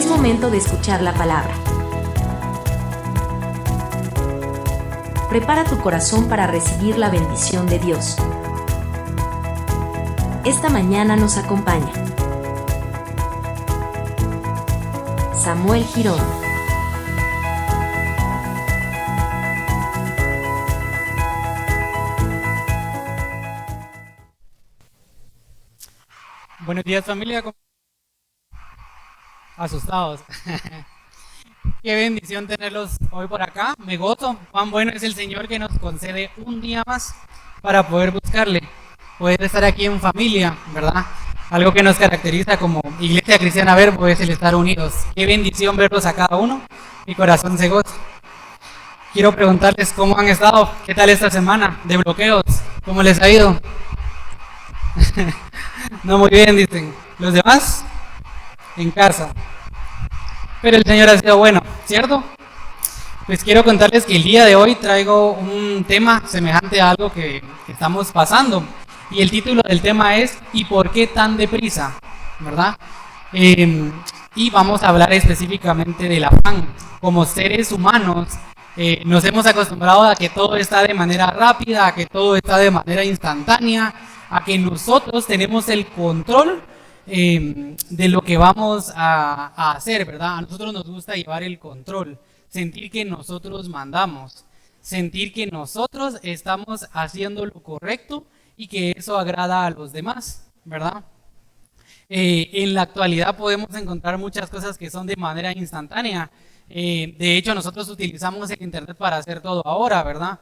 Es momento de escuchar la palabra. Prepara tu corazón para recibir la bendición de Dios. Esta mañana nos acompaña Samuel Girón. Buenos días, familia. Asustados. Qué bendición tenerlos hoy por acá. Me gozo. Cuán bueno es el Señor que nos concede un día más para poder buscarle, poder estar aquí en familia, ¿verdad? Algo que nos caracteriza como Iglesia Cristiana Verbo es el estar unidos. Qué bendición verlos a cada uno. Mi corazón se goza. Quiero preguntarles cómo han estado, qué tal esta semana de bloqueos, cómo les ha ido. No, muy bien, dicen. ¿Los demás? En casa. Pero el Señor ha sido bueno, ¿cierto? Pues quiero contarles que el día de hoy traigo un tema semejante a algo que estamos pasando. Y el título del tema es ¿y por qué tan deprisa? ¿Verdad? Y vamos a hablar específicamente del afán. Como seres humanos, nos hemos acostumbrado a que todo está de manera rápida, a que todo está de manera instantánea, a que nosotros tenemos el control de lo que vamos a hacer, ¿verdad? A nosotros nos gusta llevar el control, sentir que nosotros mandamos, sentir que nosotros estamos haciendo lo correcto y que eso agrada a los demás, ¿verdad? En la actualidad podemos encontrar muchas cosas que son de manera instantánea. De hecho, nosotros utilizamos el internet para hacer todo ahora, ¿verdad?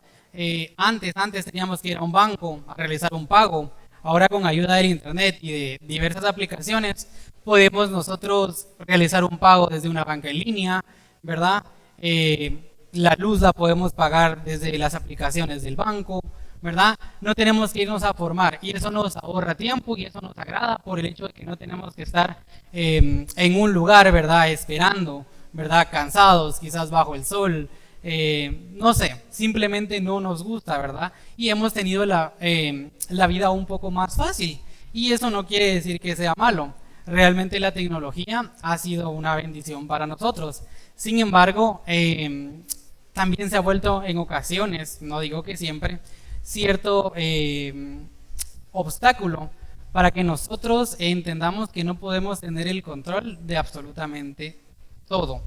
Antes teníamos que ir a un banco a realizar un pago. Ahora con ayuda del internet y de diversas aplicaciones podemos nosotros realizar un pago desde una banca en línea, ¿verdad? La luz la podemos pagar desde las aplicaciones del banco, ¿verdad? No tenemos que irnos a formar y eso nos ahorra tiempo y eso nos agrada por el hecho de que no tenemos que estar en un lugar, ¿verdad? Esperando, ¿verdad? Cansados, quizás bajo el sol. No sé, simplemente no nos gusta, ¿verdad? Y hemos tenido la vida un poco más fácil y eso no quiere decir que sea malo. Realmente la tecnología ha sido una bendición para nosotros. Sin embargo, también se ha vuelto en ocasiones, no digo que siempre, cierto obstáculo para que nosotros entendamos que no podemos tener el control de absolutamente todo.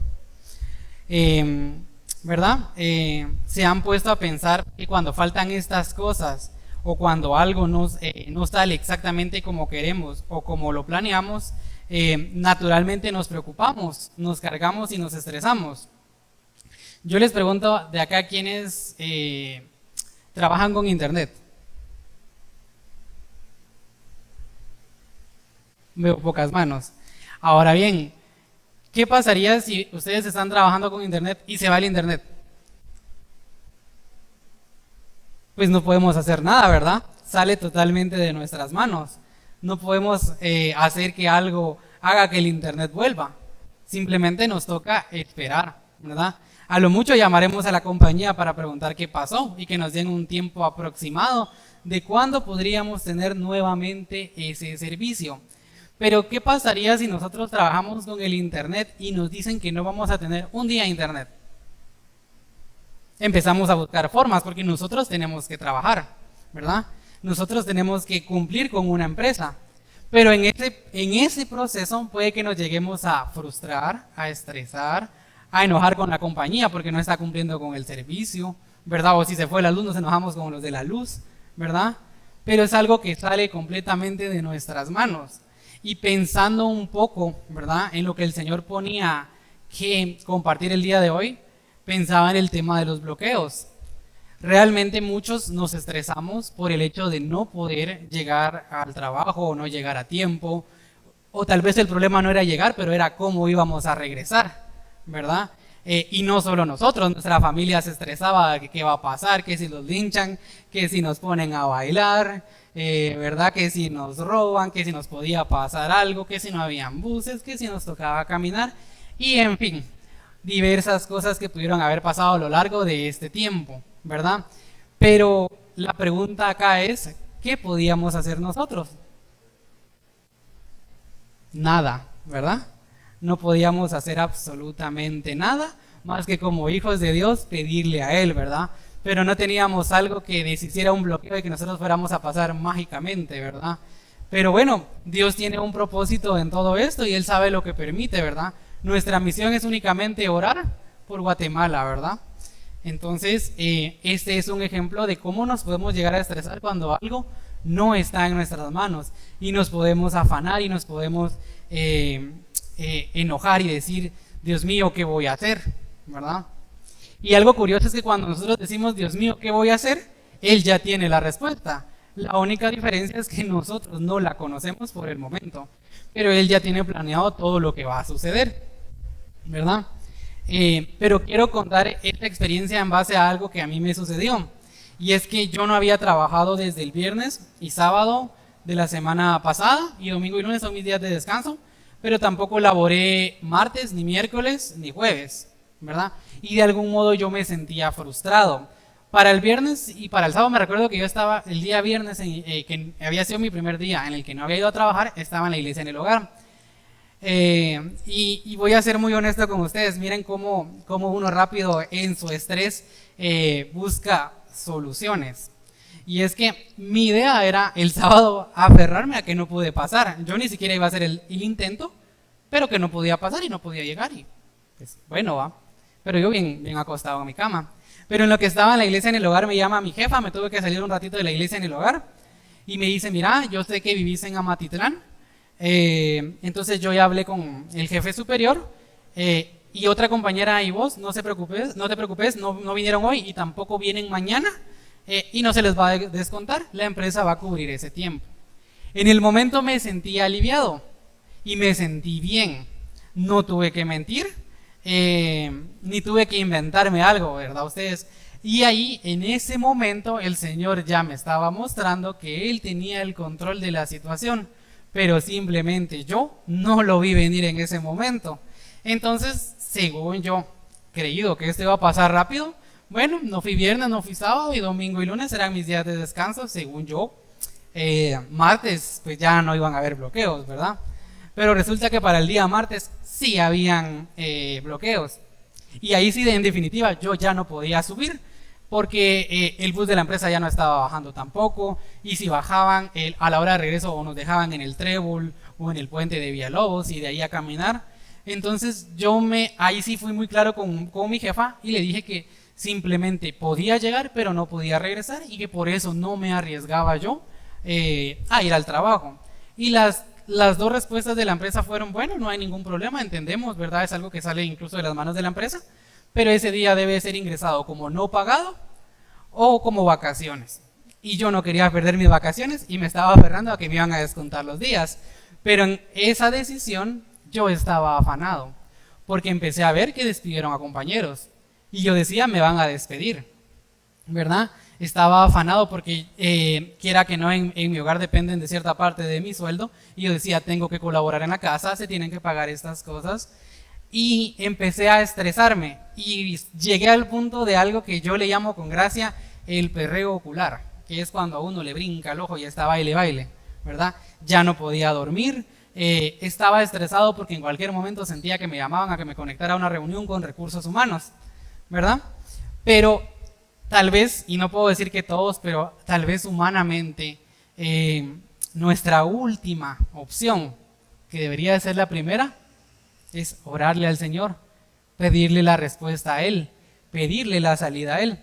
¿Verdad? Se han puesto a pensar que cuando faltan estas cosas o cuando algo no sale exactamente como queremos o como lo planeamos, naturalmente nos preocupamos, nos cargamos y nos estresamos. Yo les pregunto de acá quiénes trabajan con internet. Veo pocas manos. Ahora bien, ¿qué pasaría si ustedes están trabajando con internet y se va el internet? Pues no podemos hacer nada, ¿verdad? Sale totalmente de nuestras manos. No podemos hacer que algo haga que el internet vuelva. Simplemente nos toca esperar, ¿verdad? A lo mucho llamaremos a la compañía para preguntar qué pasó y que nos den un tiempo aproximado de cuándo podríamos tener nuevamente ese servicio. Pero ¿qué pasaría si nosotros trabajamos con el internet y nos dicen que no vamos a tener un día internet? Empezamos a buscar formas porque nosotros tenemos que trabajar, ¿verdad? Nosotros tenemos que cumplir con una empresa. Pero en ese proceso puede que nos lleguemos a frustrar, a estresar, a enojar con la compañía porque no está cumpliendo con el servicio, ¿verdad? O si se fue la luz nos enojamos con los de la luz, ¿verdad? Pero es algo que sale completamente de nuestras manos. Y pensando un poco, ¿verdad?, en lo que el Señor ponía que compartir el día de hoy, pensaba en el tema de los bloqueos. Realmente muchos nos estresamos por el hecho de no poder llegar al trabajo o no llegar a tiempo, o tal vez el problema no era llegar, pero era cómo íbamos a regresar, ¿verdad? Y no solo nosotros, nuestra familia se estresaba de que qué va a pasar, que si los linchan, que si nos ponen a bailar, ¿verdad? Que si nos roban, que si nos podía pasar algo, que si no habían buses, que si nos tocaba caminar y en fin, diversas cosas que pudieron haber pasado a lo largo de este tiempo, ¿verdad? Pero la pregunta acá es, ¿qué podíamos hacer nosotros? Nada, ¿verdad? no podíamos hacer absolutamente nada más que como hijos de Dios pedirle a Él, ¿verdad? Pero no teníamos algo que deshiciera un bloqueo y que nosotros fuéramos a pasar mágicamente, ¿verdad? Pero bueno, Dios tiene un propósito en todo esto y Él sabe lo que permite, ¿verdad? Nuestra misión es únicamente orar por Guatemala, ¿verdad? Entonces, este es un ejemplo de cómo nos podemos llegar a estresar cuando algo no está en nuestras manos y nos podemos afanar y nos podemos enojar y decir, Dios mío, ¿qué voy a hacer? ¿Verdad? Y algo curioso es que cuando nosotros decimos, Dios mío, ¿qué voy a hacer? Él ya tiene la respuesta. La única diferencia es que nosotros no la conocemos por el momento, pero Él ya tiene planeado todo lo que va a suceder, ¿verdad? Pero quiero contar esta experiencia en base a algo que a mí me sucedió. Y es que yo no había trabajado desde el viernes y sábado de la semana pasada, y domingo y lunes son mis días de descanso, pero tampoco laboré martes, ni miércoles, ni jueves, ¿verdad? Y de algún modo yo me sentía frustrado. Para el viernes y para el sábado me recuerdo que yo estaba el día viernes, que había sido mi primer día en el que no había ido a trabajar, estaba en la iglesia en el hogar. Y voy a ser muy honesto con ustedes, miren cómo uno rápido en su estrés busca soluciones. Y es que mi idea era el sábado aferrarme a que no pude pasar. Yo ni siquiera iba a hacer el intento, pero que no podía pasar y no podía llegar. Y pues bueno, va. Pero yo bien acostado en mi cama. Pero en lo que estaba en la iglesia en el hogar me llama mi jefa, me tuve que salir un ratito de la iglesia en el hogar. Y me dice, mira, yo sé que vivís en Amatitlán. Entonces yo ya hablé con el jefe superior y otra compañera y vos, no te preocupes, no vinieron hoy y tampoco vienen mañana y no se les va a descontar, la empresa va a cubrir ese tiempo. En el momento me sentí aliviado y me sentí bien, no tuve que mentir, ni tuve que inventarme algo, ¿verdad ustedes? Y ahí en ese momento el Señor ya me estaba mostrando que Él tenía el control de la situación, pero simplemente yo no lo vi venir en ese momento. Entonces, según yo, creído que esto iba a pasar rápido, bueno, no fui viernes, no fui sábado y domingo y lunes eran mis días de descanso, según yo. Martes, pues ya no iban a haber bloqueos, ¿verdad? Pero resulta que para el día martes sí habían bloqueos. Y ahí sí, en definitiva, yo ya no podía subir porque el bus de la empresa ya no estaba bajando tampoco, y si bajaban a la hora de regreso o nos dejaban en el Trébol o en el puente de Villalobos y de ahí a caminar. Entonces ahí sí fui muy claro con mi jefa y le dije que simplemente podía llegar pero no podía regresar y que por eso no me arriesgaba yo a ir al trabajo. Y las dos respuestas de la empresa fueron, bueno, no hay ningún problema, entendemos, ¿verdad? Es algo que sale incluso de las manos de la empresa, pero ese día debe ser ingresado como no pagado o como vacaciones. Y yo no quería perder mis vacaciones y me estaba aferrando a que me iban a descontar los días. Pero en esa decisión yo estaba afanado, porque empecé a ver que despidieron a compañeros. Y yo decía, me van a despedir, ¿verdad? Estaba afanado porque quiera que no, en mi hogar dependen de cierta parte de mi sueldo. Y yo decía, tengo que colaborar en la casa, se tienen que pagar estas cosas. Y empecé a estresarme y llegué al punto de algo que yo le llamo con gracia el perreo ocular, que es cuando a uno le brinca el ojo y está baile, ¿verdad? Ya no podía dormir, estaba estresado porque en cualquier momento sentía que me llamaban a que me conectara a una reunión con recursos humanos, ¿verdad? Pero tal vez, y no puedo decir que todos, pero tal vez humanamente, nuestra última opción, que debería de ser la primera, es orarle al Señor, pedirle la respuesta a Él, pedirle la salida a Él.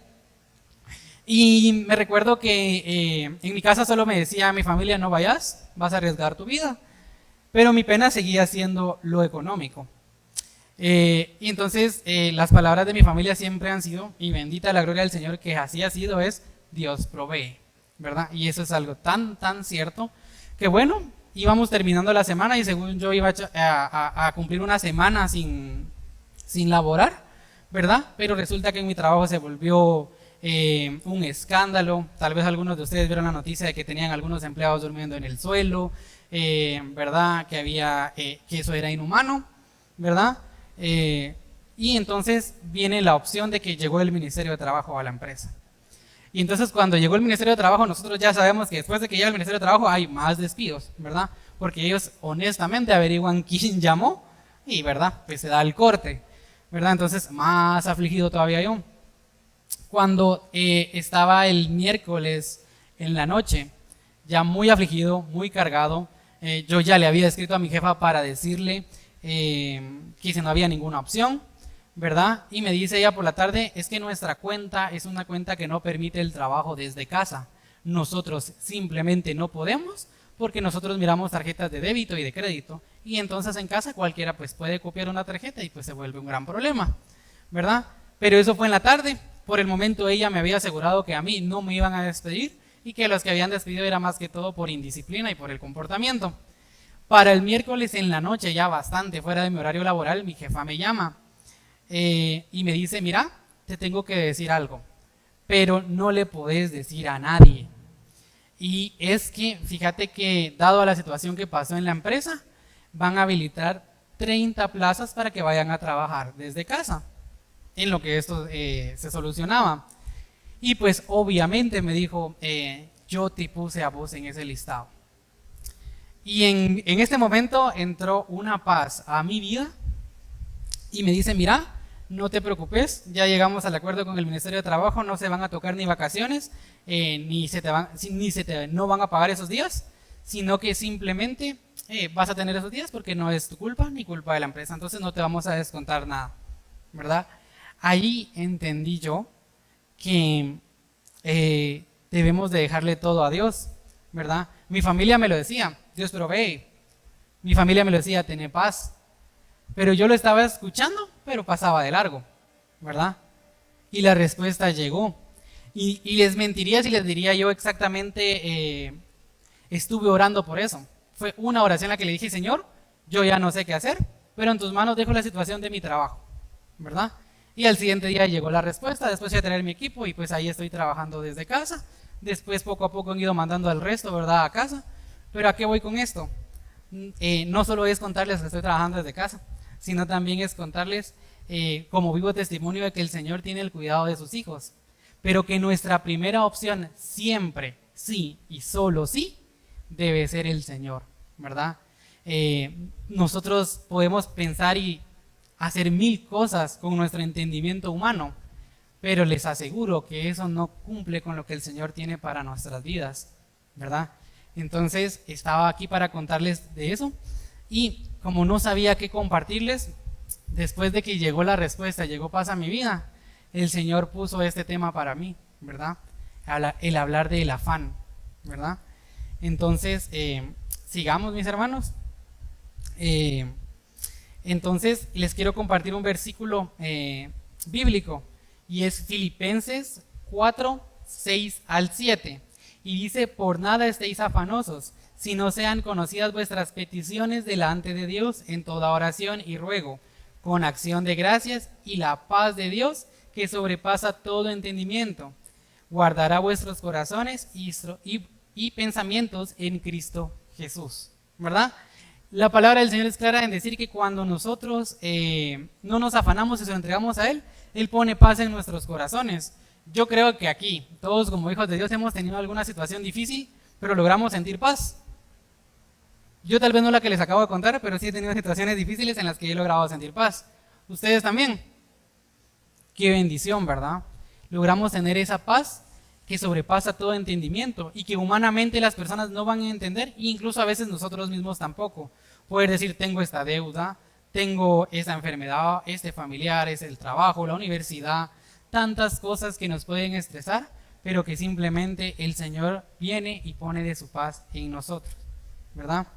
Y me recuerdo que en mi casa solo me decía a mi familia, no vayas, vas a arriesgar tu vida. Pero mi pena seguía siendo lo económico. Y entonces las palabras de mi familia siempre han sido, y bendita la gloria del Señor que así ha sido, es Dios provee, ¿verdad? Y eso es algo tan cierto que bueno, íbamos terminando la semana y según yo iba a cumplir una semana sin laborar, ¿verdad? Pero resulta que en mi trabajo se volvió un escándalo. Tal vez algunos de ustedes vieron la noticia de que tenían algunos empleados durmiendo en el suelo, ¿verdad? Que eso era inhumano, ¿verdad? Y entonces viene la opción de que llegó el Ministerio de Trabajo a la empresa. Y entonces cuando llegó el Ministerio de Trabajo, nosotros ya sabemos que después de que llega el Ministerio de Trabajo hay más despidos, ¿verdad? Porque ellos honestamente averiguan quién llamó, y verdad, pues se da el corte, verdad, entonces más afligido todavía yo. Cuando estaba el miércoles en la noche, ya muy afligido, muy cargado, yo ya le había escrito a mi jefa para decirle que si no había ninguna opción, ¿verdad? Y me dice ella por la tarde, es que nuestra cuenta es una cuenta que no permite el trabajo desde casa. Nosotros simplemente no podemos porque nosotros miramos tarjetas de débito y de crédito y entonces en casa cualquiera pues puede copiar una tarjeta y pues se vuelve un gran problema, ¿verdad? Pero eso fue en la tarde. Por el momento ella me había asegurado que a mí no me iban a despedir y que los que habían despedido era más que todo por indisciplina y por el comportamiento. Para el miércoles en la noche, ya bastante fuera de mi horario laboral, mi jefa me llama y me dice, mira, te tengo que decir algo, pero no le podés decir a nadie. Y es que, fíjate que dado a la situación que pasó en la empresa, van a habilitar 30 plazas para que vayan a trabajar desde casa, en lo que esto se solucionaba. Y pues obviamente me dijo, yo te puse a vos en ese listado. Y en este momento entró una paz a mi vida y me dice, mira, no te preocupes, ya llegamos al acuerdo con el Ministerio de Trabajo, no se van a tocar ni vacaciones, no van a pagar esos días, sino que simplemente vas a tener esos días porque no es tu culpa ni culpa de la empresa, entonces no te vamos a descontar nada, ¿verdad? Ahí entendí yo que debemos de dejarle todo a Dios, ¿verdad? Mi familia me lo decía, Dios provee. Mi familia me lo decía, ten paz. Pero yo lo estaba escuchando, pero pasaba de largo, ¿verdad? Y la respuesta llegó. Y les mentiría si les diría yo exactamente, estuve orando por eso. Fue una oración en la que le dije, Señor, yo ya no sé qué hacer, pero en tus manos dejo la situación de mi trabajo, ¿verdad? Y al siguiente día llegó la respuesta, después fui a traer mi equipo y pues ahí estoy trabajando desde casa. Después poco a poco han ido mandando al resto, ¿verdad?, a casa. Pero ¿a qué voy con esto? No solo es contarles que estoy trabajando desde casa, sino también es contarles como vivo testimonio de que el Señor tiene el cuidado de sus hijos, pero que nuestra primera opción siempre, sí y solo sí, debe ser el Señor, ¿verdad? Nosotros podemos pensar y hacer mil cosas con nuestro entendimiento humano, pero les aseguro que eso no cumple con lo que el Señor tiene para nuestras vidas, ¿verdad? Entonces estaba aquí para contarles de eso y como no sabía qué compartirles, después de que llegó la respuesta, llegó paz a mi vida, el Señor puso este tema para mí, ¿verdad? El hablar del afán, ¿verdad? Entonces, sigamos mis hermanos. Entonces les quiero compartir un versículo bíblico y es Filipenses 4, 6 al 7 y dice, por nada estéis afanosos, sino sean conocidas vuestras peticiones delante de Dios en toda oración y ruego, con acción de gracias, y la paz de Dios, que sobrepasa todo entendimiento, guardará vuestros corazones y pensamientos en Cristo Jesús, ¿verdad? La palabra del Señor es clara en decir que cuando nosotros no nos afanamos y se lo entregamos a Él, Él pone paz en nuestros corazones. Yo creo que aquí, todos como hijos de Dios hemos tenido alguna situación difícil, pero logramos sentir paz. Yo tal vez no la que les acabo de contar, pero sí he tenido situaciones difíciles en las que he logrado sentir paz. ¿Ustedes también? Qué bendición, ¿verdad? Logramos tener esa paz que sobrepasa todo entendimiento y que humanamente las personas no van a entender, e incluso a veces nosotros mismos tampoco. Poder decir, tengo esta deuda, tengo esta enfermedad, este familiar, es el trabajo, la universidad, tantas cosas que nos pueden estresar, pero que simplemente el Señor viene y pone de su paz en nosotros, ¿verdad?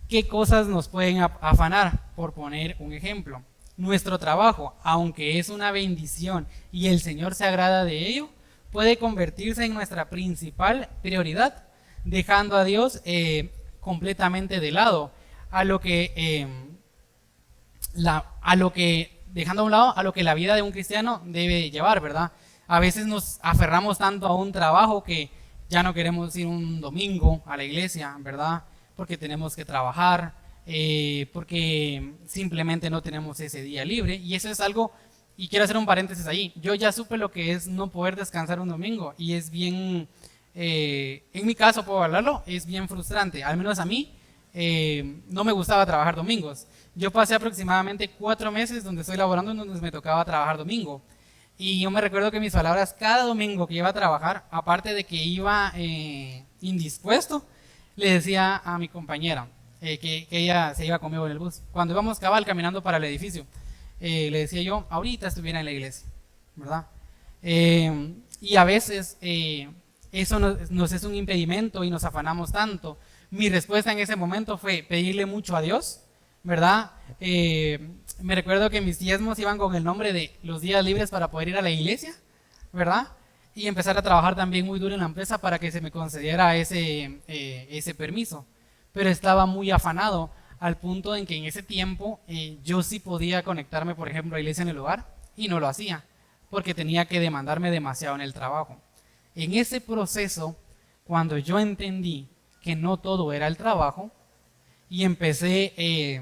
¿Qué cosas nos pueden afanar? Por poner un ejemplo, nuestro trabajo, aunque es una bendición y el Señor se agrada de ello, puede convertirse en nuestra principal prioridad, dejando a Dios completamente de lado, dejando a un lado a lo que la vida de un cristiano debe llevar, ¿verdad? A veces nos aferramos tanto a un trabajo que ya no queremos ir un domingo a la iglesia, ¿verdad? Porque tenemos que trabajar, porque simplemente no tenemos ese día libre, y eso es algo, y quiero hacer un paréntesis ahí, yo ya supe lo que es no poder descansar un domingo, y es bien, en mi caso puedo hablarlo, es bien frustrante, al menos a mí no me gustaba trabajar domingos. Yo pasé aproximadamente 4 meses donde estoy laborando en donde me tocaba trabajar domingo. Y yo me recuerdo que mis palabras cada domingo que iba a trabajar, aparte de que iba indispuesto, le decía a mi compañera que ella se iba conmigo en el bus. Cuando íbamos cabal caminando para el edificio, le decía yo, ahorita estuviera en la iglesia, ¿verdad? Y a veces eso nos es un impedimento y nos afanamos tanto. Mi respuesta en ese momento fue pedirle mucho a Dios, ¿verdad? Me recuerdo que mis diezmos iban con el nombre de los días libres para poder ir a la iglesia, ¿verdad? Y empezar a trabajar también muy duro en la empresa para que se me concediera ese permiso. Pero estaba muy afanado al punto en que en ese tiempo yo sí podía conectarme, por ejemplo, a la iglesia en el hogar y no lo hacía porque tenía que demandarme demasiado en el trabajo. En ese proceso, cuando yo entendí que no todo era el trabajo y empecé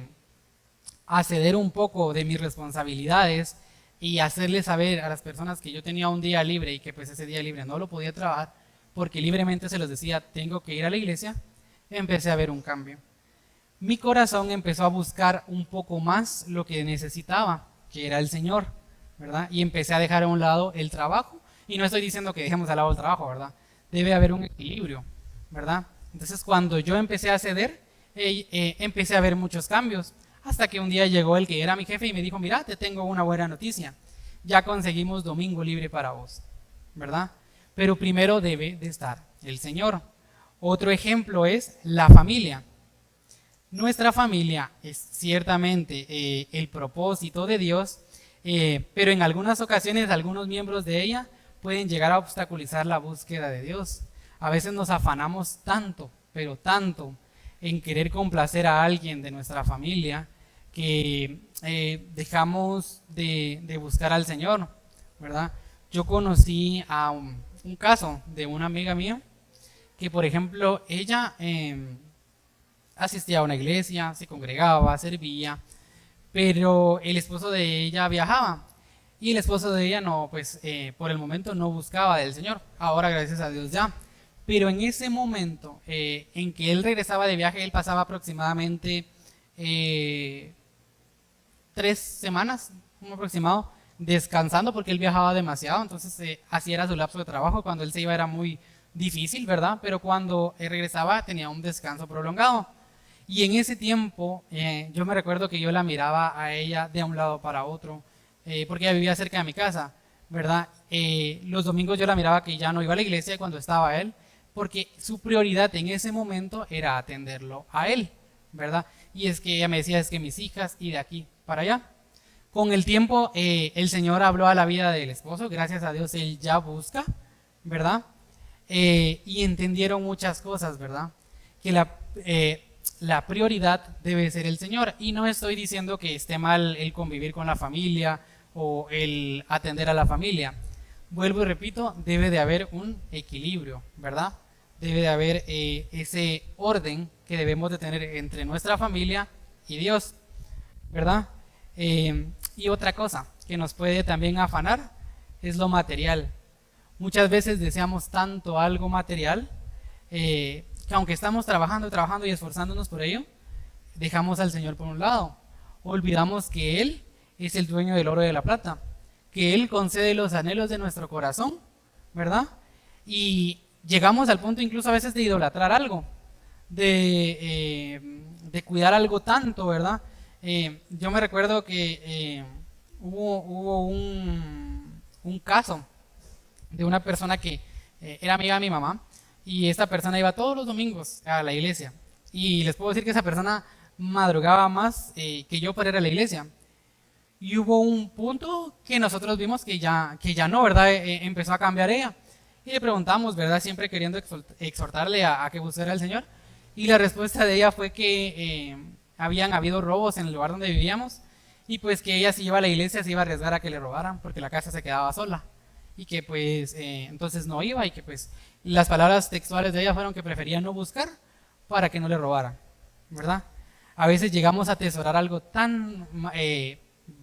a ceder un poco de mis responsabilidades y hacerles saber a las personas que yo tenía un día libre y que pues ese día libre no lo podía trabajar porque libremente se los decía tengo que ir a la iglesia, empecé a ver un cambio. Mi corazón empezó a buscar un poco más lo que necesitaba, que era el Señor, ¿verdad? Y empecé a dejar a un lado el trabajo. Y no estoy diciendo que dejemos al lado el trabajo, ¿verdad? Debe haber un equilibrio, ¿verdad? Entonces cuando yo empecé a ceder, empecé a ver muchos cambios. Hasta que un día llegó el que era mi jefe y me dijo, mira, te tengo una buena noticia. Ya conseguimos domingo libre para vos, ¿verdad? Pero primero debe de estar el Señor. Otro ejemplo es la familia. Nuestra familia es ciertamente el propósito de Dios, pero en algunas ocasiones algunos miembros de ella pueden llegar a obstaculizar la búsqueda de Dios. A veces nos afanamos tanto, pero tanto, en querer complacer a alguien de nuestra familia que dejamos de buscar al Señor, ¿verdad? Yo conocí a un caso de una amiga mía que, por ejemplo, ella asistía a una iglesia, se congregaba, servía, pero el esposo de ella viajaba y el esposo de ella no, pues por el momento no buscaba del Señor. Ahora gracias a Dios ya. Pero en ese momento en que él regresaba de viaje, él pasaba aproximadamente 3 semanas, un aproximado, descansando porque él viajaba demasiado. Entonces así era su lapso de trabajo. Cuando él se iba era muy difícil, ¿verdad? Pero cuando él regresaba tenía un descanso prolongado. Y en ese tiempo yo me recuerdo que yo la miraba a ella de un lado para otro, porque ella vivía cerca de mi casa, ¿verdad? Los domingos yo la miraba que ya no iba a la iglesia cuando estaba él, porque su prioridad en ese momento era atenderlo a él, ¿verdad? Y es que ella me decía, es que mis hijas y de aquí para allá. Con el tiempo el Señor habló a la vida del esposo, gracias a Dios él ya busca, ¿verdad? Y entendieron muchas cosas, ¿verdad? Que la prioridad debe ser el Señor. Y no estoy diciendo que esté mal el convivir con la familia o el atender a la familia. Vuelvo y repito, debe de haber un equilibrio, ¿verdad? Debe de haber ese orden que debemos de tener entre nuestra familia y Dios, ¿verdad? Y otra cosa que nos puede también afanar es lo material. Muchas veces deseamos tanto algo material que aunque estamos trabajando y esforzándonos por ello, dejamos al Señor por un lado. Olvidamos que Él es el dueño del oro y de la plata, que Él concede los anhelos de nuestro corazón, ¿verdad? Y llegamos al punto incluso a veces de idolatrar algo, de cuidar algo tanto, ¿verdad? Yo me recuerdo que hubo un caso de una persona que era amiga de mi mamá, y esta persona iba todos los domingos a la iglesia. Y les puedo decir que esa persona madrugaba más que yo para ir a la iglesia. Y hubo un punto que nosotros vimos que ya no, ¿verdad? Empezó a cambiar ella. Y le preguntamos, ¿verdad? Siempre queriendo exhortarle a que buscara al Señor. Y la respuesta de ella fue que habían habido robos en el lugar donde vivíamos. Y pues que ella si iba a la iglesia se iba a arriesgar a que le robaran porque la casa se quedaba sola. Y que pues entonces no iba y que pues las palabras textuales de ella fueron que prefería no buscar para que no le robaran, ¿verdad? A veces llegamos a atesorar algo tan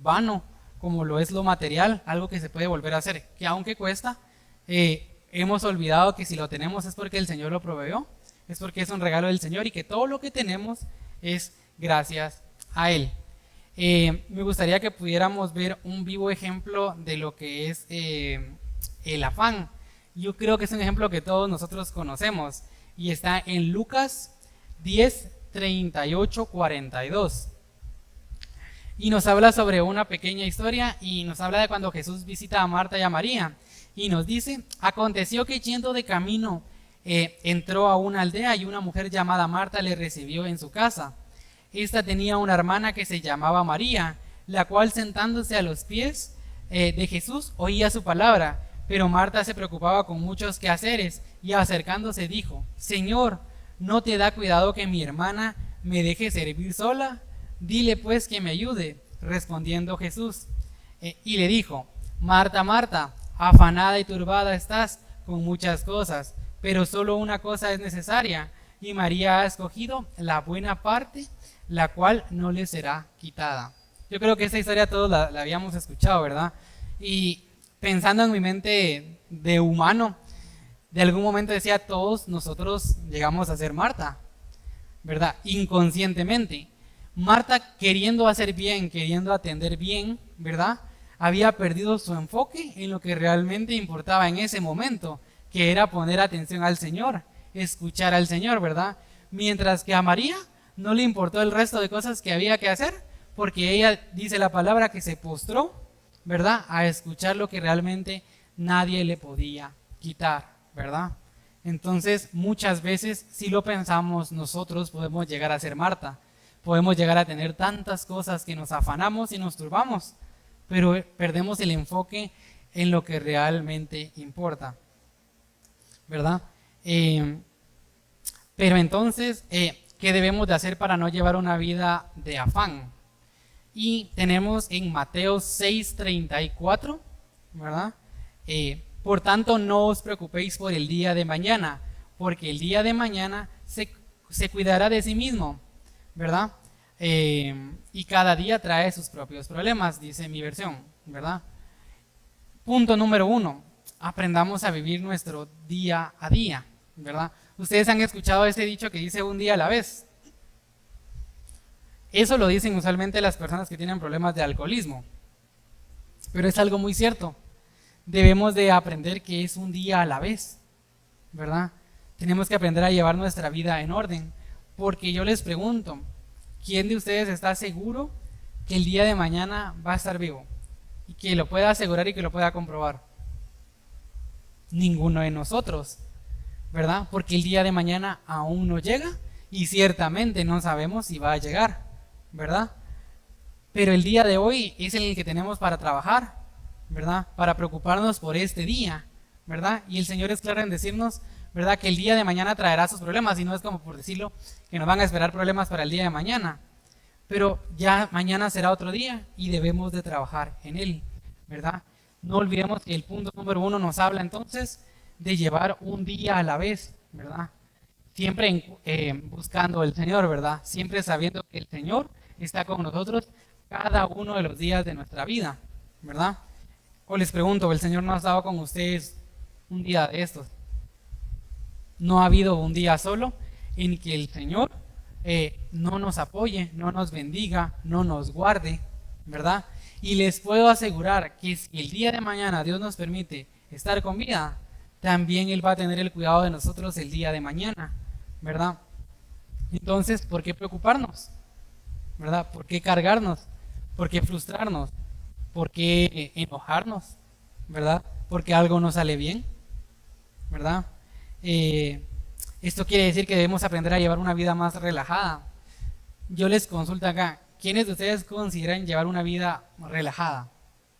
vano como lo es lo material, algo que se puede volver a hacer, que aunque cuesta, hemos olvidado que si lo tenemos es porque el Señor lo proveyó, es porque es un regalo del Señor y que todo lo que tenemos es gracias a Él. Me gustaría que pudiéramos ver un vivo ejemplo de lo que es el afán. Yo creo que es un ejemplo que todos nosotros conocemos y está en Lucas 10, 38, 42. Y nos habla sobre una pequeña historia y nos habla de cuando Jesús visita a Marta y a María. Y nos dice, aconteció que yendo de camino entró a una aldea y una mujer llamada Marta le recibió en su casa. Esta tenía una hermana que se llamaba María, la cual sentándose a los pies de Jesús oía su palabra. Pero Marta se preocupaba con muchos quehaceres y acercándose dijo, Señor, ¿no te da cuidado que mi hermana me deje servir sola? Dile pues que me ayude. Respondiendo Jesús, y le dijo, Marta, Marta, afanada y turbada estás con muchas cosas, pero solo una cosa es necesaria, y María ha escogido la buena parte, la cual no le será quitada. Yo creo que esta historia todos la habíamos escuchado, ¿verdad? Y pensando en mi mente de humano, de algún momento decía, todos nosotros llegamos a ser Marta, ¿verdad? Inconscientemente. Marta, queriendo hacer bien, queriendo atender bien, ¿verdad? Había perdido su enfoque en lo que realmente importaba en ese momento, que era poner atención al Señor, escuchar al Señor, ¿verdad? Mientras que a María no le importó el resto de cosas que había que hacer, porque ella dice la palabra que se postró, ¿verdad? A escuchar lo que realmente nadie le podía quitar, ¿verdad? Entonces, muchas veces, si lo pensamos, nosotros podemos llegar a ser Marta. Podemos llegar a tener tantas cosas que nos afanamos y nos turbamos, pero perdemos el enfoque en lo que realmente importa, ¿verdad? Pero entonces, ¿qué debemos de hacer para no llevar una vida de afán? Y tenemos en Mateo 6:34, ¿verdad? Por tanto, no os preocupéis por el día de mañana, porque el día de mañana se cuidará de sí mismo, ¿verdad? Y cada día trae sus propios problemas, dice mi versión, ¿verdad? Punto número 1, aprendamos a vivir nuestro día a día, ¿verdad? Ustedes han escuchado ese dicho que dice un día a la vez. Eso lo dicen usualmente las personas que tienen problemas de alcoholismo, pero es algo muy cierto. Debemos de aprender que es un día a la vez, ¿verdad? Tenemos que aprender a llevar nuestra vida en orden, porque yo les pregunto, ¿quién de ustedes está seguro que el día de mañana va a estar vivo? Y que lo pueda asegurar y que lo pueda comprobar. Ninguno de nosotros, ¿verdad? Porque el día de mañana aún no llega y ciertamente no sabemos si va a llegar, ¿verdad? Pero el día de hoy es el que tenemos para trabajar, ¿verdad? Para preocuparnos por este día, ¿verdad? Y el Señor es claro en decirnos, ¿verdad? Que el día de mañana traerá sus problemas y no es como por decirlo que nos van a esperar problemas para el día de mañana, pero ya mañana será otro día y debemos de trabajar en él, ¿verdad? No olvidemos que el punto número 1 nos habla entonces de llevar un día a la vez, ¿verdad? Siempre buscando el Señor, ¿verdad? Siempre sabiendo que el Señor está con nosotros cada uno de los días de nuestra vida, ¿verdad? O les pregunto, ¿el Señor no ha estado con ustedes un día de estos? No ha habido un día solo en que el Señor no nos apoye, no nos bendiga, no nos guarde, ¿verdad? Y les puedo asegurar que si el día de mañana Dios nos permite estar con vida, también Él va a tener el cuidado de nosotros el día de mañana, ¿verdad? Entonces, ¿por qué preocuparnos? ¿Verdad? ¿Por qué cargarnos? ¿Por qué frustrarnos? ¿Por qué enojarnos? ¿Verdad? Porque algo no sale bien, ¿verdad? Esto quiere decir que debemos aprender a llevar una vida más relajada. Yo les consulto acá, ¿quiénes de ustedes consideran llevar una vida relajada,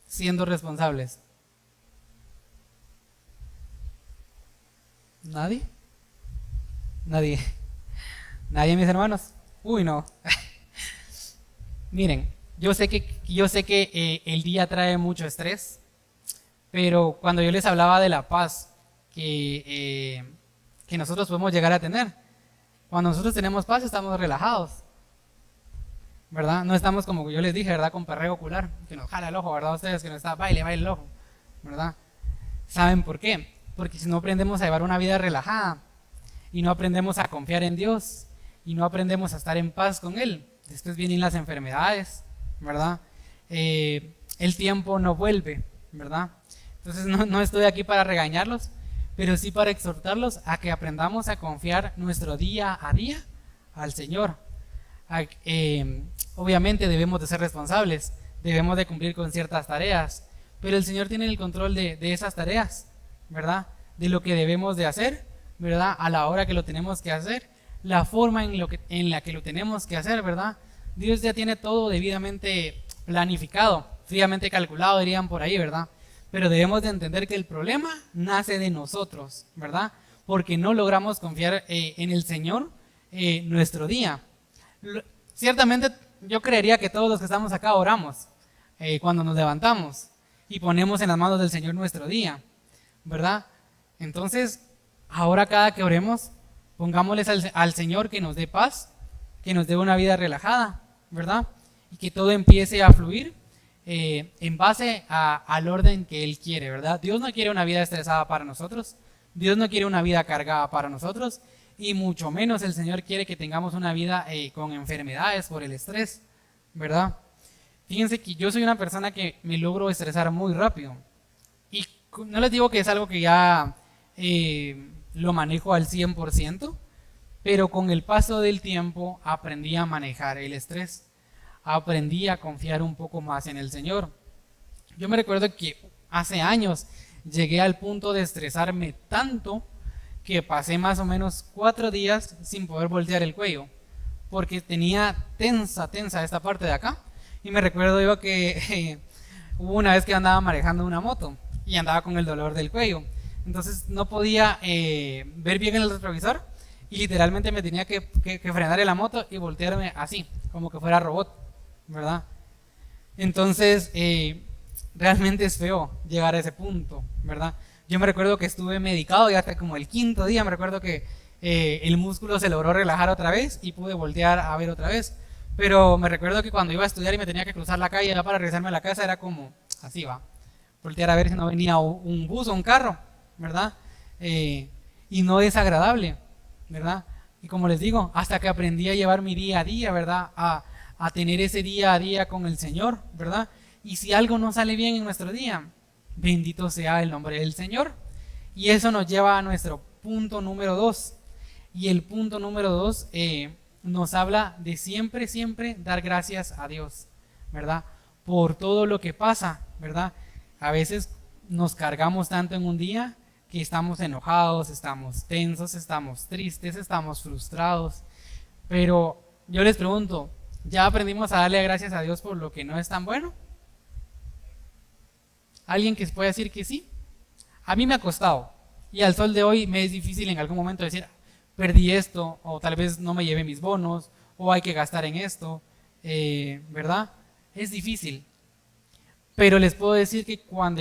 siendo responsables? ¿Nadie? Nadie. ¿Nadie, mis hermanos? Uy, no. Miren, yo sé que el día trae mucho estrés, pero cuando yo les hablaba de la paz que nosotros podemos llegar a tener, cuando nosotros tenemos paz estamos relajados, ¿verdad? No estamos como yo les dije, ¿verdad? Con perreo ocular, que nos jala el ojo, ¿verdad? Ustedes que nos está baile el ojo, ¿verdad? ¿Saben por qué? Porque si no aprendemos a llevar una vida relajada, y no aprendemos a confiar en Dios y no aprendemos a estar en paz con Él, después vienen las enfermedades, ¿verdad? El tiempo no vuelve, ¿verdad? Entonces no estoy aquí para regañarlos, pero sí para exhortarlos a que aprendamos a confiar nuestro día a día al Señor. Obviamente debemos de ser responsables, debemos de cumplir con ciertas tareas, pero el Señor tiene el control de esas tareas, ¿verdad? De lo que debemos de hacer, ¿verdad? A la hora que lo tenemos que hacer, la forma en la que lo tenemos que hacer, ¿verdad? Dios ya tiene todo debidamente planificado, fríamente calculado, dirían por ahí, ¿verdad? Pero debemos de entender que el problema nace de nosotros, ¿verdad? Porque no logramos confiar en el Señor nuestro día. Ciertamente yo creería que todos los que estamos acá oramos cuando nos levantamos y ponemos en las manos del Señor nuestro día, ¿verdad? Entonces, ahora cada que oremos, pongámosles al Señor que nos dé paz, que nos dé una vida relajada, ¿verdad? Y que todo empiece a fluir en base al orden que Él quiere, ¿verdad? Dios no quiere una vida estresada para nosotros, Dios no quiere una vida cargada para nosotros, y mucho menos el Señor quiere que tengamos una vida con enfermedades por el estrés, ¿verdad? Fíjense que yo soy una persona que me logro estresar muy rápido, y no les digo que es algo que ya lo manejo al 100%, pero con el paso del tiempo aprendí a manejar el estrés, aprendí a confiar un poco más en el Señor. Yo me recuerdo que hace años llegué al punto de estresarme tanto que pasé más o menos 4 días sin poder voltear el cuello, porque tenía tensa esta parte de acá. Y me recuerdo yo que hubo una vez que andaba manejando una moto y andaba con el dolor del cuello, entonces no podía ver bien en el retrovisor y literalmente me tenía que frenar en la moto y voltearme así, como que fuera robot, ¿verdad? Entonces realmente es feo llegar a ese punto, ¿verdad? Yo me recuerdo que estuve medicado y hasta como el 5.º día me recuerdo que el músculo se logró relajar otra vez y pude voltear a ver otra vez. Pero me recuerdo que cuando iba a estudiar y me tenía que cruzar la calle ya para regresarme a la casa era como así, va, voltear a ver si no venía un bus o un carro, ¿verdad? Y no es agradable, ¿verdad? Y como les digo, hasta que aprendí a llevar mi día a día, ¿verdad? A tener ese día a día con el Señor, ¿verdad? Y si algo no sale bien en nuestro día, bendito sea el nombre del Señor. Y eso nos lleva a nuestro punto número 2. Y el punto número 2 nos habla de siempre dar gracias a Dios, ¿verdad? Por todo lo que pasa, ¿verdad? A veces nos cargamos tanto en un día que estamos enojados, estamos tensos, estamos tristes, estamos frustrados. Pero yo les pregunto, ¿ya aprendimos a darle gracias a Dios por lo que no es tan bueno? ¿Alguien que puede decir que sí? A mí me ha costado. Y al sol de hoy me es difícil en algún momento decir, perdí esto, o tal vez no me llevé mis bonos, o hay que gastar en esto, ¿verdad? Es difícil. Pero les puedo decir que cuando,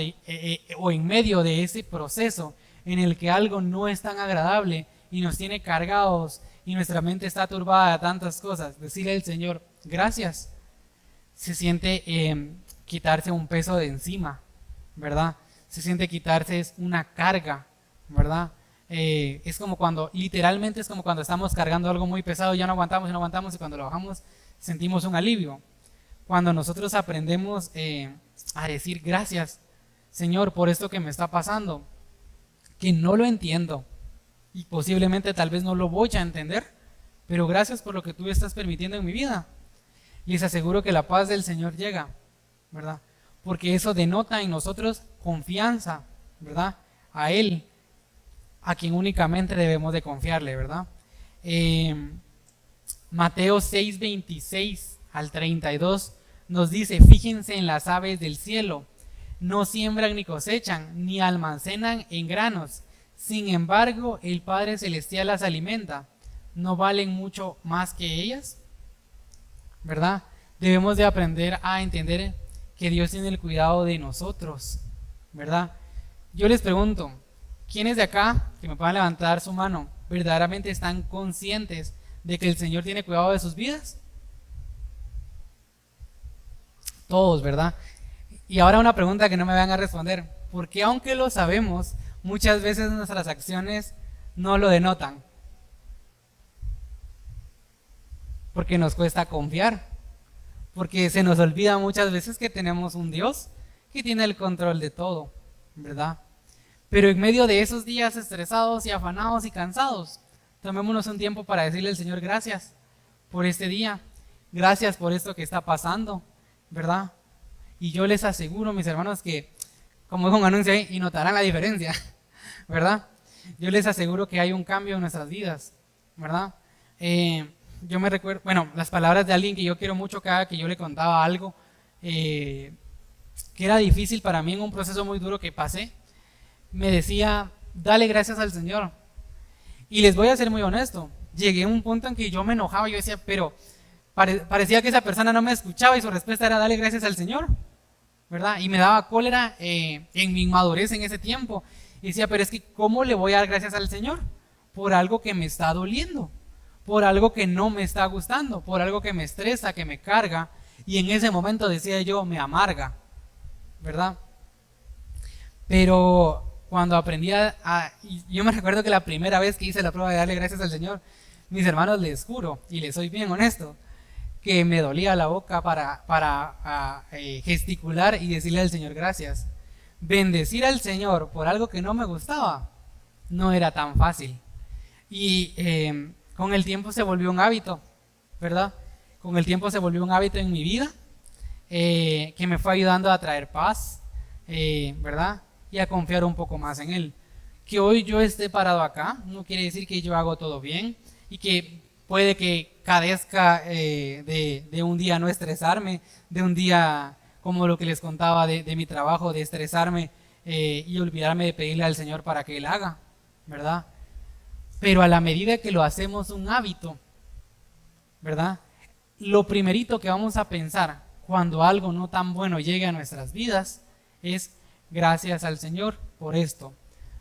o en medio de ese proceso en el que algo no es tan agradable y nos tiene cargados y nuestra mente está turbada de tantas cosas, decirle al Señor, gracias, se siente quitarse un peso de encima, ¿verdad? Se siente quitarse una carga, ¿verdad? Es como cuando, literalmente es como cuando estamos cargando algo muy pesado, ya no aguantamos y cuando lo bajamos sentimos un alivio. Cuando nosotros aprendemos a decir gracias, Señor, por esto que me está pasando, que no lo entiendo y posiblemente tal vez no lo voy a entender, pero gracias por lo que tú estás permitiendo en mi vida. Les aseguro que la paz del Señor llega, ¿verdad? Porque eso denota en nosotros confianza, ¿verdad? A Él, a quien únicamente debemos de confiarle, ¿verdad? Mateo 6, 26 al 32 nos dice, fíjense en las aves del cielo, no siembran ni cosechan, ni almacenan en granos, sin embargo el Padre Celestial las alimenta, ¿no valen mucho más que ellas? ¿Verdad? Debemos de aprender a entender que Dios tiene el cuidado de nosotros, ¿verdad? Yo les pregunto, ¿quiénes de acá, que me puedan levantar su mano, verdaderamente están conscientes de que el Señor tiene cuidado de sus vidas? Todos, ¿verdad? Y ahora una pregunta que no me van a responder, ¿por qué aunque lo sabemos, muchas veces nuestras acciones no lo denotan? porque nos cuesta confiar, porque se nos olvida muchas veces que tenemos un Dios que tiene el control de todo, ¿verdad? Pero en medio de esos días estresados y afanados y cansados, tomémonos un tiempo para decirle al Señor gracias por este día, gracias por esto que está pasando, ¿verdad? Y yo les aseguro, mis hermanos, que, como dijo un anuncio ahí, y notarán la diferencia, ¿verdad? Yo les aseguro que hay un cambio en nuestras vidas, ¿verdad? Yo me recuerdo, bueno, las palabras de alguien que yo quiero mucho, cada que yo le contaba algo que era difícil para mí en un proceso muy duro que pasé, me decía, dale gracias al Señor. Y les voy a ser muy honesto, llegué a un punto en que yo me enojaba, yo decía, pero parecía que esa persona no me escuchaba y su respuesta era, dale gracias al Señor, ¿verdad? Y me daba cólera en mi inmadurez en ese tiempo. Y decía, pero es que ¿cómo le voy a dar gracias al Señor? Por algo que me está doliendo, por algo que no me está gustando, por algo que me estresa, que me carga. Y en ese momento decía yo, me amarga, ¿verdad? Pero cuando aprendí yo me recuerdo que la primera vez que hice la prueba de darle gracias al Señor, mis hermanos, les juro, y les soy bien honesto, que me dolía la boca para gesticular y decirle al Señor gracias. Bendecir al Señor por algo que no me gustaba no era tan fácil. Y con el tiempo se volvió un hábito, ¿verdad? Con el tiempo se volvió un hábito en mi vida que me fue ayudando a traer paz, ¿verdad? Y a confiar un poco más en Él. Que hoy yo esté parado acá no quiere decir que yo hago todo bien y que puede que carezca de un día no estresarme, de un día como lo que les contaba de mi trabajo, de estresarme y olvidarme de pedirle al Señor para que Él haga, ¿verdad? Pero a la medida que lo hacemos un hábito, ¿verdad? Lo primerito que vamos a pensar cuando algo no tan bueno llegue a nuestras vidas es gracias al Señor por esto.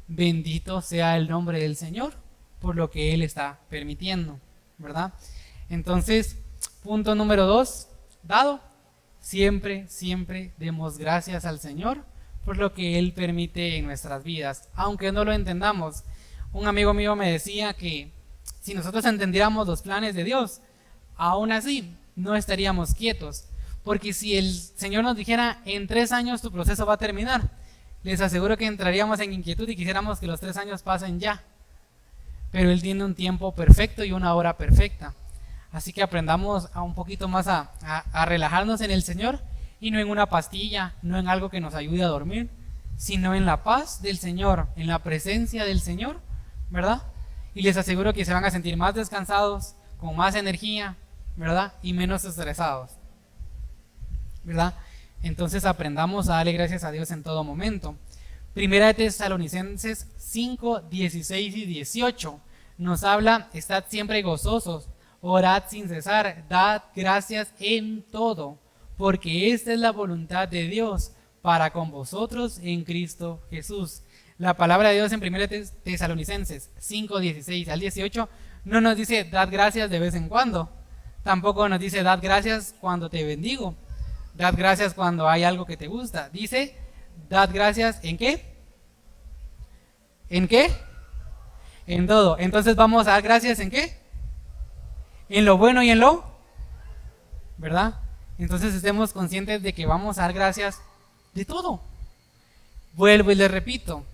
Bendito sea el nombre del Señor por lo que Él está permitiendo, ¿verdad? Entonces, punto número 2, dado. Siempre demos gracias al Señor por lo que Él permite en nuestras vidas, aunque no lo entendamos. Un amigo mío me decía que si nosotros entendiéramos los planes de Dios, aún así no estaríamos quietos, porque si el Señor nos dijera en 3 años tu proceso va a terminar, les aseguro que entraríamos en inquietud y quisiéramos que los 3 años pasen ya. Pero Él tiene un tiempo perfecto y una hora perfecta. Así que aprendamos un poquito más a relajarnos en el Señor y no en una pastilla, no en algo que nos ayude a dormir, sino en la paz del Señor, en la presencia del Señor, ¿verdad? Y les aseguro que se van a sentir más descansados, con más energía, ¿verdad? Y menos estresados, ¿verdad? Entonces aprendamos a darle gracias a Dios en todo momento. Primera de Tesalonicenses 5, 16 y 18 nos habla, estad siempre gozosos, orad sin cesar, dad gracias en todo, porque esta es la voluntad de Dios para con vosotros en Cristo Jesús. La palabra de Dios en 1 Tesalonicenses 5, 16 al 18 no nos dice dad gracias de vez en cuando, tampoco nos dice dad gracias cuando te bendigo, dad gracias cuando hay algo que te gusta. Dice dad gracias ¿en qué? ¿En qué? En todo. Entonces vamos a dar gracias ¿en qué? En lo bueno y en lo, ¿verdad? Entonces estemos conscientes de que vamos a dar gracias de todo. Vuelvo y les repito,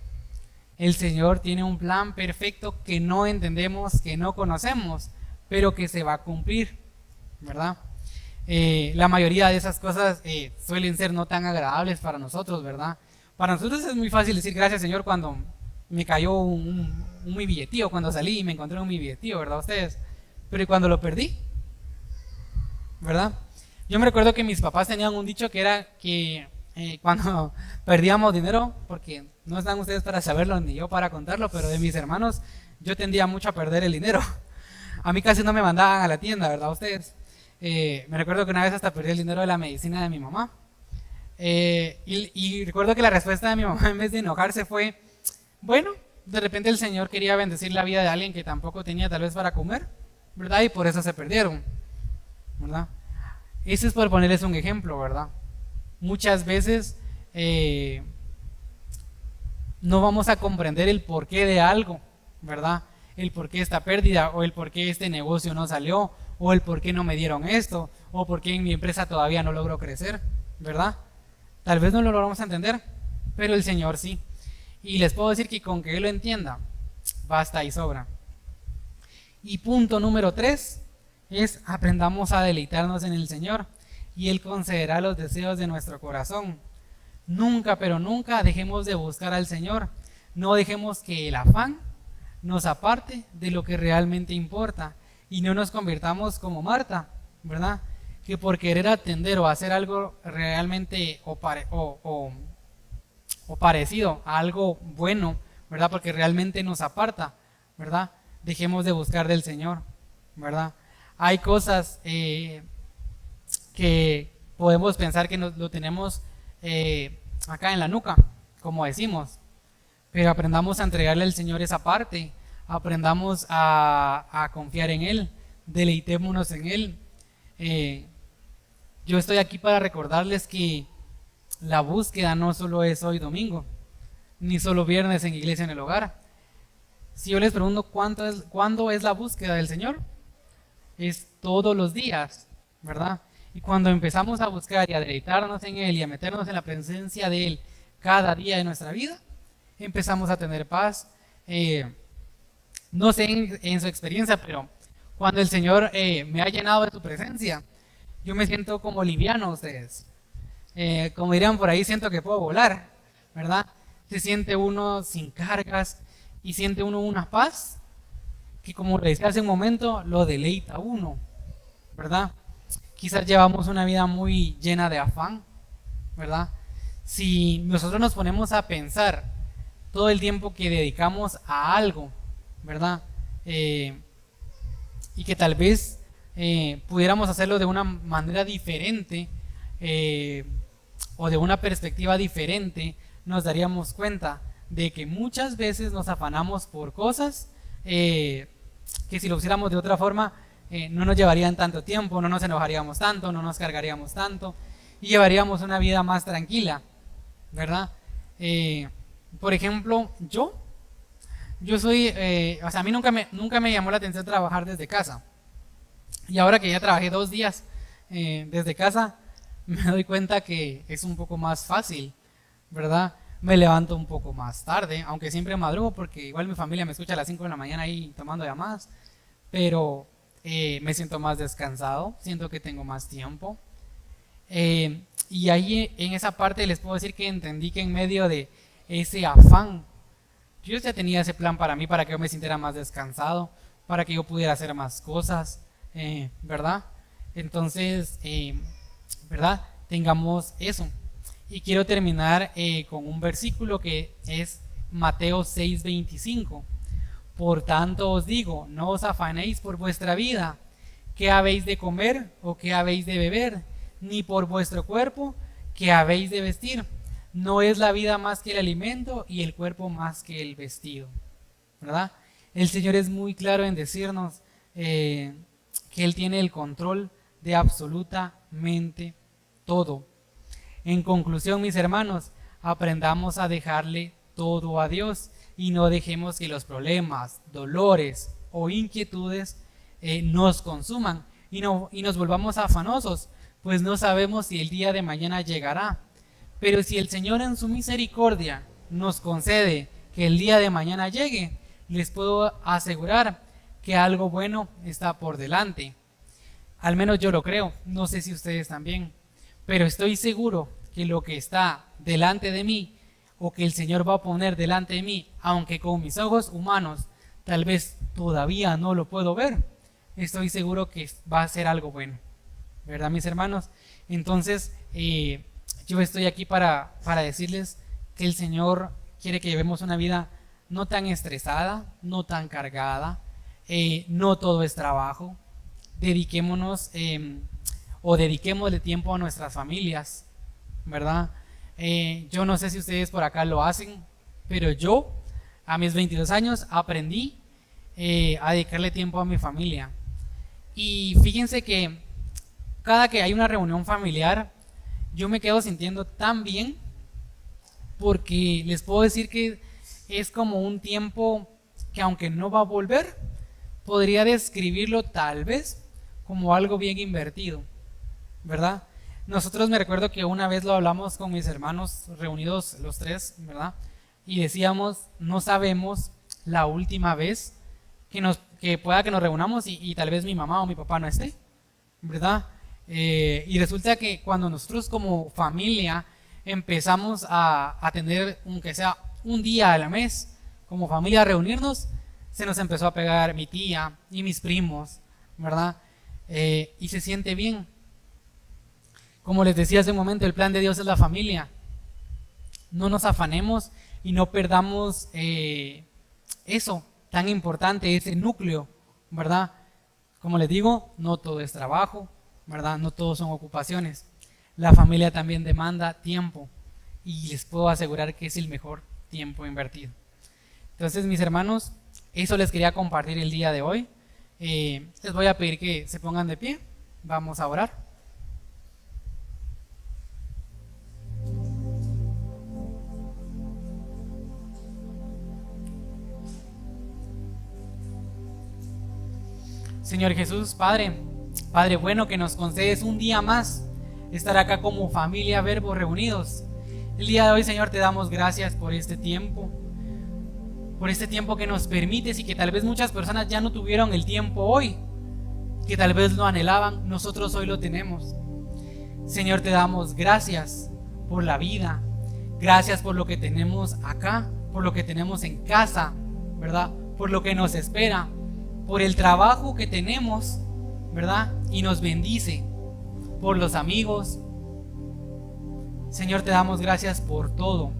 el Señor tiene un plan perfecto que no entendemos, que no conocemos, pero que se va a cumplir, ¿verdad? La mayoría de esas cosas suelen ser no tan agradables para nosotros, ¿verdad? Para nosotros es muy fácil decir gracias Señor cuando me cayó un mi billetío, cuando salí y me encontré un mi billetío, ¿verdad ustedes? Pero ¿y cuando lo perdí? ¿Verdad? Yo me recuerdo que mis papás tenían un dicho que era que cuando perdíamos dinero, porque no están ustedes para saberlo ni yo para contarlo, pero de mis hermanos yo tendía mucho a perder el dinero. A mí casi no me mandaban a la tienda, ¿verdad ustedes? Me recuerdo que una vez hasta perdí el dinero de la medicina de mi mamá. Y recuerdo que la respuesta de mi mamá, en vez de enojarse, fue, bueno, de repente el Señor quería bendecir la vida de alguien que tampoco tenía tal vez para comer, ¿verdad? Y por eso se perdieron, ¿verdad? Ese es por ponerles un ejemplo, ¿verdad? Muchas veces no vamos a comprender el porqué de algo, ¿verdad? El porqué esta pérdida o el porqué este negocio no salió o el por qué no me dieron esto, o por qué en mi empresa todavía no logro crecer, ¿verdad? Tal vez no lo logramos entender, pero el Señor sí. Y les puedo decir que con que Él lo entienda, basta y sobra. Y punto número 3 es aprendamos a deleitarnos en el Señor y Él concederá los deseos de nuestro corazón. Nunca, pero nunca dejemos de buscar al Señor. No dejemos que el afán nos aparte de lo que realmente importa y no nos convirtamos como Marta, ¿verdad? Que por querer atender o hacer algo realmente o parecido a algo bueno, ¿verdad? Porque realmente nos aparta, ¿verdad? Dejemos de buscar del Señor, ¿verdad? Hay cosas que podemos pensar que lo tenemos acá en la nuca, como decimos, pero aprendamos a entregarle al Señor esa parte, aprendamos a confiar en Él, deleitémonos en Él. Yo estoy aquí para recordarles que la búsqueda no solo es hoy domingo, ni solo viernes en iglesia en el hogar. Si yo les pregunto cuándo es la búsqueda del Señor, es todos los días, ¿verdad? Y cuando empezamos a buscar y a deleitarnos en Él y a meternos en la presencia de Él cada día de nuestra vida, empezamos a tener paz. No sé en su experiencia, pero cuando el Señor me ha llenado de su presencia, yo me siento como liviano, ustedes. Como dirían por ahí, siento que puedo volar, ¿verdad? Se siente uno sin cargas y siente uno una paz que, como le decía hace un momento, lo deleita uno, ¿verdad? Quizás llevamos una vida muy llena de afán, ¿verdad? Si nosotros nos ponemos a pensar todo el tiempo que dedicamos a algo, ¿verdad? Y que tal vez pudiéramos hacerlo de una manera diferente o de una perspectiva diferente, nos daríamos cuenta de que muchas veces nos afanamos por cosas que si lo hiciéramos de otra forma no nos llevarían tanto tiempo, no nos enojaríamos tanto, no nos cargaríamos tanto y llevaríamos una vida más tranquila, ¿verdad? Por ejemplo, yo soy, o sea, a mí nunca me llamó la atención trabajar desde casa. Y ahora que ya trabajé 2 días desde casa, me doy cuenta que es un poco más fácil, ¿verdad? Me levanto un poco más tarde, aunque siempre madrugo porque igual mi familia me escucha a las 5 de la mañana ahí tomando llamadas, pero me siento más descansado, siento que tengo más tiempo. Y ahí en esa parte les puedo decir que entendí que en medio de ese afán, Dios ya tenía ese plan para mí, para que yo me sintiera más descansado, para que yo pudiera hacer más cosas, ¿verdad? Entonces, ¿verdad? Tengamos eso. Y quiero terminar con un versículo que es Mateo 6:25. Por tanto os digo, no os afanéis por vuestra vida, qué habéis de comer o qué habéis de beber, ni por vuestro cuerpo, qué habéis de vestir. No es la vida más que el alimento y el cuerpo más que el vestido, ¿verdad? El Señor es muy claro en decirnos que Él tiene el control de absolutamente todo. En conclusión, mis hermanos, aprendamos a dejarle todo a Dios y no dejemos que los problemas, dolores o inquietudes nos consuman y nos volvamos afanosos, pues no sabemos si el día de mañana llegará. Pero si el Señor en su misericordia nos concede que el día de mañana llegue, les puedo asegurar que algo bueno está por delante. Al menos yo lo creo, no sé si ustedes también, pero estoy seguro que lo que está delante de mí o que el Señor va a poner delante de mí, aunque con mis ojos humanos tal vez todavía no lo puedo ver, estoy seguro que va a ser algo bueno, ¿verdad, mis hermanos? Entonces, yo estoy aquí para decirles que el Señor quiere que llevemos una vida no tan estresada, no tan cargada, no todo es trabajo. Dediquémonos o dediquémosle tiempo a nuestras familias, ¿verdad? Yo no sé si ustedes por acá lo hacen, pero yo a mis 22 años aprendí a dedicarle tiempo a mi familia. Y fíjense que cada que hay una reunión familiar, yo me quedo sintiendo tan bien, porque les puedo decir que es como un tiempo que, aunque no va a volver, podría describirlo tal vez como algo bien invertido, ¿verdad? Nosotros me recuerdo que una vez lo hablamos con mis hermanos reunidos los tres, ¿verdad? Y decíamos, no sabemos la última vez que pueda que nos reunamos y tal vez mi mamá o mi papá no esté, ¿verdad? Y resulta que cuando nosotros como familia empezamos a tener, aunque sea un día al mes, como familia a reunirnos, se nos empezó a pegar mi tía y mis primos, ¿verdad? Y se siente bien. Como les decía hace un momento, el plan de Dios es la familia. No nos afanemos y no perdamos eso tan importante, ese núcleo, ¿verdad? Como les digo, no todo es trabajo, ¿verdad? No todo son ocupaciones. La familia también demanda tiempo y les puedo asegurar que es el mejor tiempo invertido. Entonces, mis hermanos, eso les quería compartir el día de hoy. Les voy a pedir que se pongan de pie. Vamos a orar. Señor Jesús, Padre bueno, que nos concedes un día más estar acá como familia Verbo reunidos. El día de hoy, Señor, te damos gracias por este tiempo que nos permites y que tal vez muchas personas ya no tuvieron el tiempo hoy, que tal vez lo anhelaban, nosotros hoy lo tenemos. Señor, te damos gracias por la vida, gracias por lo que tenemos acá, por lo que tenemos en casa, ¿verdad? Por lo que nos espera, por el trabajo que tenemos, ¿verdad? Y nos bendice, por los amigos. Señor, te damos gracias por todo.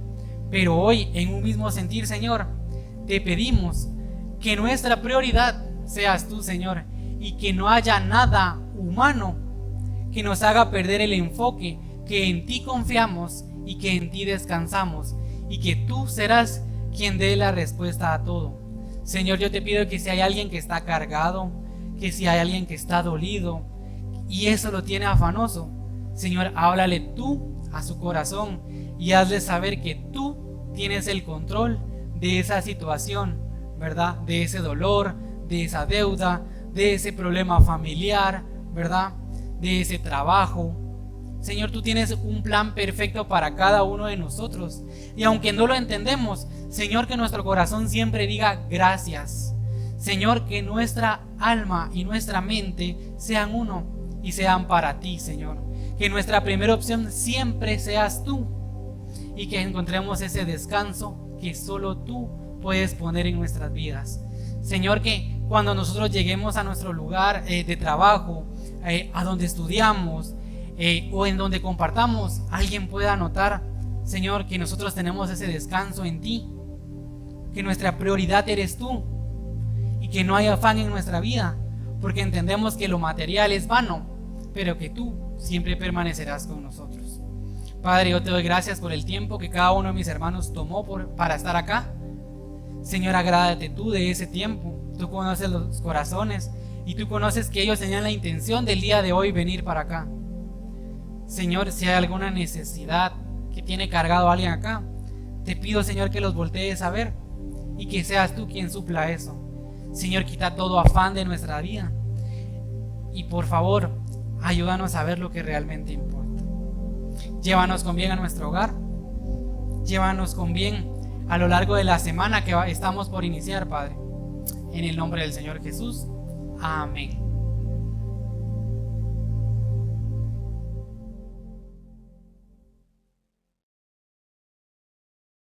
Pero hoy, en un mismo sentir, Señor, te pedimos que nuestra prioridad seas tú, Señor, y que no haya nada humano que nos haga perder el enfoque, que en ti confiamos y que en ti descansamos, y que tú serás quien dé la respuesta a todo. Señor, yo te pido que si hay alguien que está cargado, que si hay alguien que está dolido y eso lo tiene afanoso, Señor, háblale tú a su corazón y hazle saber que tú tienes el control de esa situación, ¿verdad? De ese dolor, de esa deuda, de ese problema familiar, ¿verdad? De ese trabajo. Señor, tú tienes un plan perfecto para cada uno de nosotros. Y aunque no lo entendemos, Señor, que nuestro corazón siempre diga gracias. Señor, que nuestra alma y nuestra mente sean uno y sean para ti, Señor. Que nuestra primera opción siempre seas tú. Y que encontremos ese descanso que solo tú puedes poner en nuestras vidas. Señor, que cuando nosotros lleguemos a nuestro lugar de trabajo, a donde estudiamos, o en donde compartamos, alguien pueda notar, Señor, que nosotros tenemos ese descanso en ti, que nuestra prioridad eres tú y que no hay afán en nuestra vida, porque entendemos que lo material es vano, pero que tú siempre permanecerás con nosotros. Padre, yo te doy gracias por el tiempo que cada uno de mis hermanos tomó para estar acá. Señor, agrádate tú de ese tiempo. Tú conoces los corazones y tú conoces que ellos tenían la intención del día de hoy venir para acá. Señor, si hay alguna necesidad que tiene cargado alguien acá, te pido, Señor, que los voltees a ver y que seas tú quien supla eso. Señor, quita todo afán de nuestra vida y por favor, ayúdanos a ver lo que realmente importa. Llévanos con bien a nuestro hogar, llévanos con bien a lo largo de la semana que estamos por iniciar, Padre. En el nombre del Señor Jesús, amén.